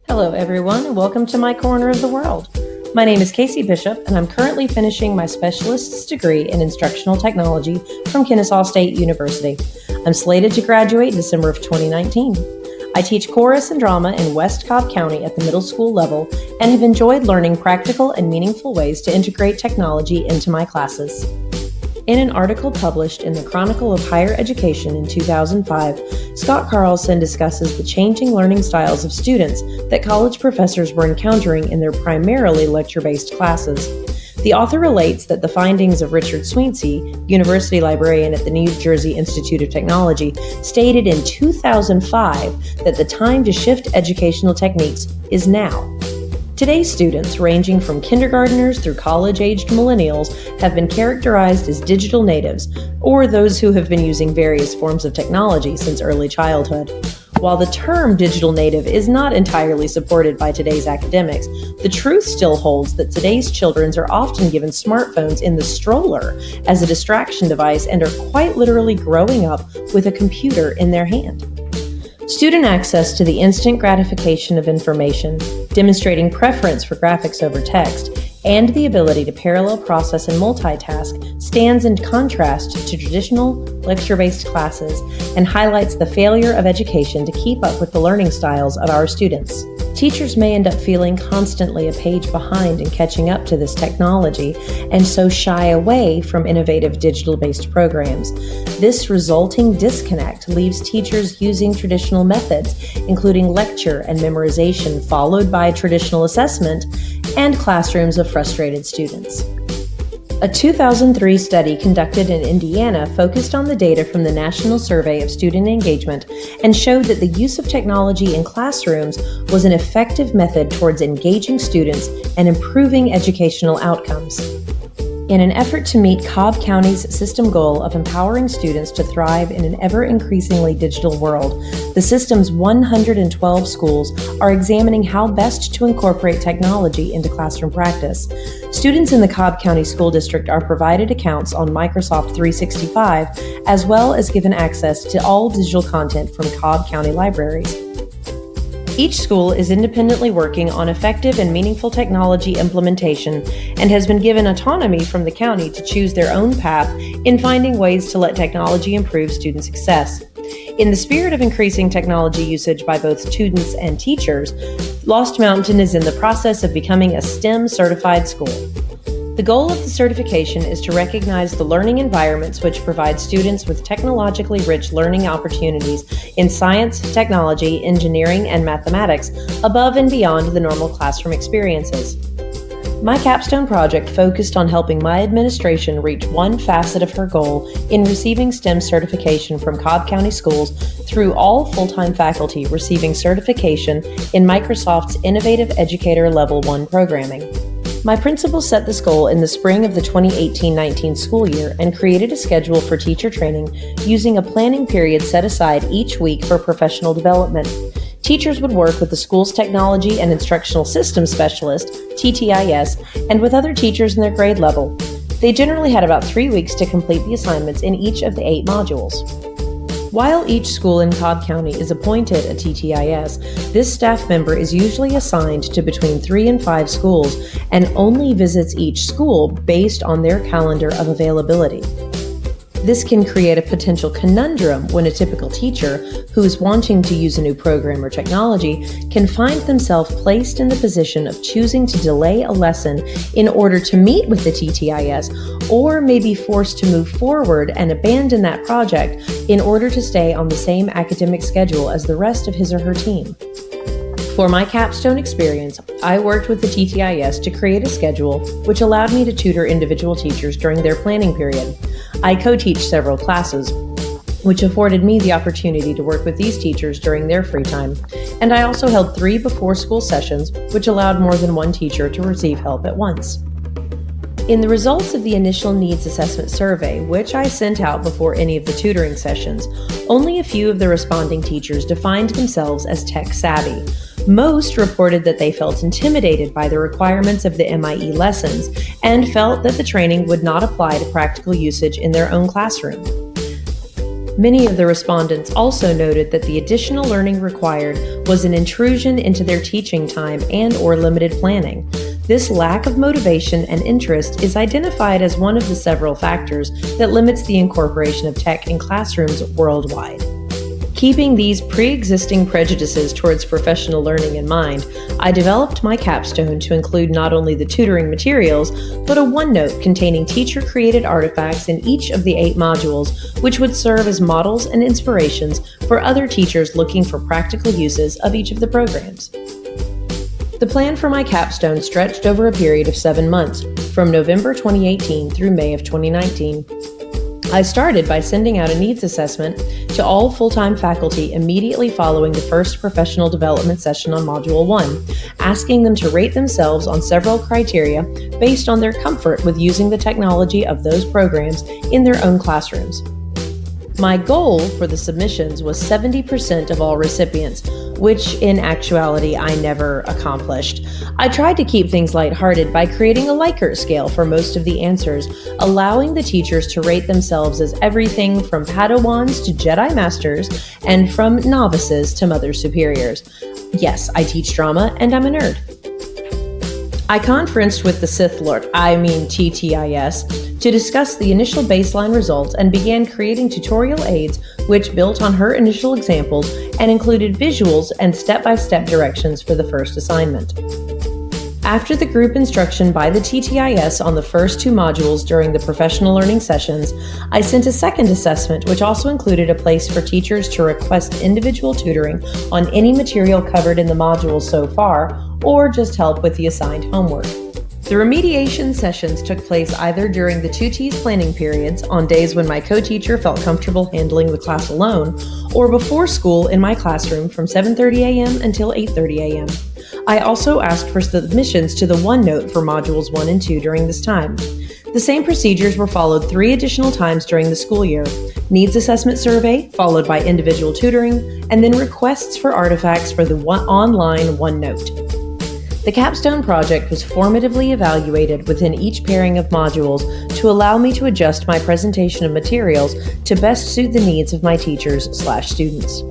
Hello, everyone, and welcome to my corner of the world. My name is Casey Bishop, and I'm currently finishing my specialist's degree in instructional technology from Kennesaw State University. I'm slated to graduate in December of 2019. I teach chorus and drama in West Cobb County at the middle school level and have enjoyed learning practical and meaningful ways to integrate technology into my classes. In an article published in the Chronicle of Higher Education in 2005, Scott Carlson discusses the changing learning styles of students that college professors were encountering in their primarily lecture-based classes. The author relates that the findings of Richard Sweeney, university librarian at the New Jersey Institute of Technology, stated in 2005 that the time to shift educational techniques is now. Today's students, ranging from kindergartners through college-aged millennials, have been characterized as digital natives, or those who have been using various forms of technology since early childhood. While the term digital native is not entirely supported by today's academics, the truth still holds that today's children are often given smartphones in the stroller as a distraction device and are quite literally growing up with a computer in their hand. Student access to the instant gratification of information, demonstrating preference for graphics over text, and the ability to parallel process and multitask stands in contrast to traditional lecture-based classes and highlights the failure of education to keep up with the learning styles of our students. Teachers may end up feeling constantly a page behind in catching up to this technology and so shy away from innovative digital-based programs. This resulting disconnect leaves teachers using traditional methods, including lecture and memorization, followed by traditional assessment, and classrooms of frustrated students. A 2003 study conducted in Indiana focused on the data from the National Survey of Student Engagement and showed that the use of technology in classrooms was an effective method towards engaging students and improving educational outcomes. In an effort to meet Cobb County's system goal of empowering students to thrive in an ever-increasingly digital world, the system's 112 schools are examining how best to incorporate technology into classroom practice. Students in the Cobb County School District are provided accounts on Microsoft 365, as well as given access to all digital content from Cobb County libraries. Each school is independently working on effective and meaningful technology implementation and has been given autonomy from the county to choose their own path in finding ways to let technology improve student success. In the spirit of increasing technology usage by both students and teachers, Lost Mountain is in the process of becoming a STEM certified school. The goal of the certification is to recognize the learning environments which provide students with technologically rich learning opportunities in science, technology, engineering, and mathematics above and beyond the normal classroom experiences. My capstone project focused on helping my administration reach one facet of her goal in receiving STEM certification from Cobb County Schools through all full-time faculty receiving certification in Microsoft's Innovative Educator Level 1 programming. My principal set this goal in the spring of the 2018-19 school year and created a schedule for teacher training using a planning period set aside each week for professional development. Teachers would work with the school's technology and instructional systems specialist, TTIS, and with other teachers in their grade level. They generally had about 3 weeks to complete the assignments in each of the 8 modules. While each school in Cobb County is appointed a TTIS, this staff member is usually assigned to between 3 and 5 schools and only visits each school based on their calendar of availability. This can create a potential conundrum when a typical teacher who is wanting to use a new program or technology can find themselves placed in the position of choosing to delay a lesson in order to meet with the TTIS, or may be forced to move forward and abandon that project in order to stay on the same academic schedule as the rest of his or her team. For my capstone experience, I worked with the TTIS to create a schedule which allowed me to tutor individual teachers during their planning period. I co-teach several classes, which afforded me the opportunity to work with these teachers during their free time, and I also held 3 before-school sessions, which allowed more than one teacher to receive help at once. In the results of the initial needs assessment survey, which I sent out before any of the tutoring sessions, only a few of the responding teachers defined themselves as tech-savvy. Most reported that they felt intimidated by the requirements of the MIE lessons and felt that the training would not apply to practical usage in their own classroom. Many of the respondents also noted that the additional learning required was an intrusion into their teaching time and/or limited planning. This lack of motivation and interest is identified as one of the several factors that limits the incorporation of tech in classrooms worldwide. Keeping these pre-existing prejudices towards professional learning in mind, I developed my capstone to include not only the tutoring materials, but a OneNote containing teacher-created artifacts in each of the 8 modules, which would serve as models and inspirations for other teachers looking for practical uses of each of the programs. The plan for my capstone stretched over a period of 7 months, from November 2018 through May of 2019. I started by sending out a needs assessment to all full-time faculty immediately following the first professional development session on Module 1, asking them to rate themselves on several criteria based on their comfort with using the technology of those programs in their own classrooms. My goal for the submissions was 70% of all recipients, which in actuality I never accomplished. I tried to keep things lighthearted by creating a Likert scale for most of the answers, allowing the teachers to rate themselves as everything from Padawans to Jedi Masters and from novices to Mother Superiors. Yes, I teach drama and I'm a nerd. I conferenced with the Sith Lord, TTIS, to discuss the initial baseline results and began creating tutorial aids which built on her initial examples and included visuals and step-by-step directions for the first assignment. After the group instruction by the TTIS on the first 2 modules during the professional learning sessions, I sent a second assessment which also included a place for teachers to request individual tutoring on any material covered in the modules so far, or just help with the assigned homework. The remediation sessions took place either during the 2T's planning periods, on days when my co-teacher felt comfortable handling the class alone, or before school in my classroom from 7:30 a.m. until 8:30 a.m. I also asked for submissions to the OneNote for Modules 1 and 2 during this time. The same procedures were followed 3 additional times during the school year: needs assessment survey, followed by individual tutoring, and then requests for artifacts for the online OneNote. The capstone project was formatively evaluated within each pairing of modules to allow me to adjust my presentation of materials to best suit the needs of my teachers/students.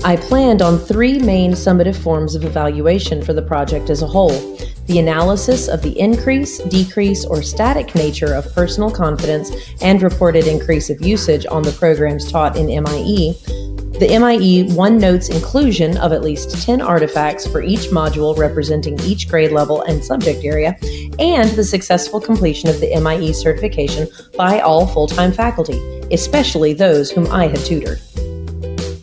I planned on 3 main summative forms of evaluation for the project as a whole: the analysis of the increase, decrease, or static nature of personal confidence and reported increase of usage on the programs taught in MIE, the MIE OneNote's inclusion of at least 10 artifacts for each module representing each grade level and subject area, and the successful completion of the MIE certification by all full-time faculty, especially those whom I had tutored.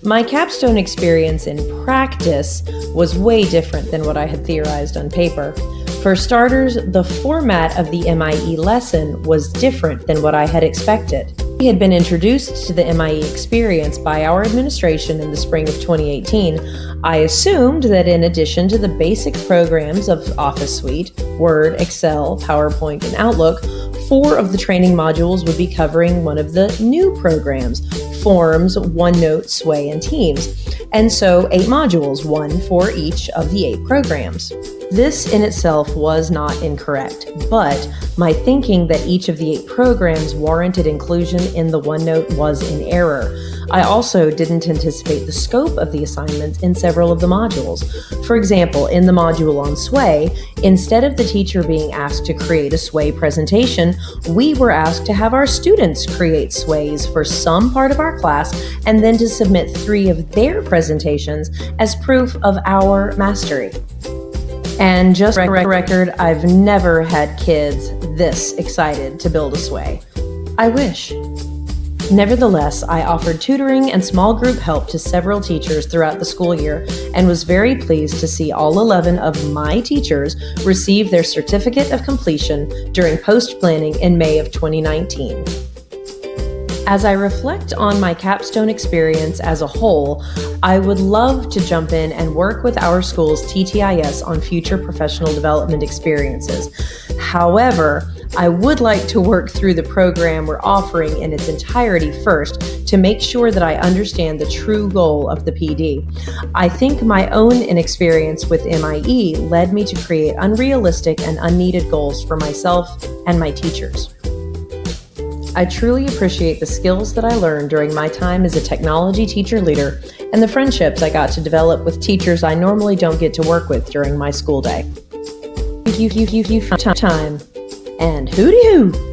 My capstone experience in practice was way different than what I had theorized on paper. For starters, the format of the MIE lesson was different than what I had expected. We had been introduced to the MIE experience by our administration in the spring of 2018. I assumed that in addition to the basic programs of Office Suite, Word, Excel, PowerPoint, and Outlook, 4 of the training modules would be covering one of the new programs: Forms, OneNote, Sway, and Teams. And so 8 modules, 1 for each of the 8 programs. This in itself was not incorrect, but my thinking that each of the 8 programs warranted inclusion in the OneNote was in error. I also didn't anticipate the scope of the assignments in several of the modules. For example, in the module on Sway, instead of the teacher being asked to create a Sway presentation, we were asked to have our students create Sways for some part of our class and then to submit 3 of their presentations as proof of our mastery. And just for the record, I've never had kids this excited to build a Sway. I wish. Nevertheless, I offered tutoring and small group help to several teachers throughout the school year and was very pleased to see all 11 of my teachers receive their certificate of completion during post-planning in May of 2019. As I reflect on my capstone experience as a whole, I would love to jump in and work with our school's TTIS on future professional development experiences. However, I would like to work through the program we're offering in its entirety first to make sure that I understand the true goal of the PD. I think my own inexperience with MIE led me to create unrealistic and unneeded goals for myself and my teachers. I truly appreciate the skills that I learned during my time as a technology teacher leader and the friendships I got to develop with teachers I normally don't get to work with during my school day. Thank you for your time, and hooty hoo!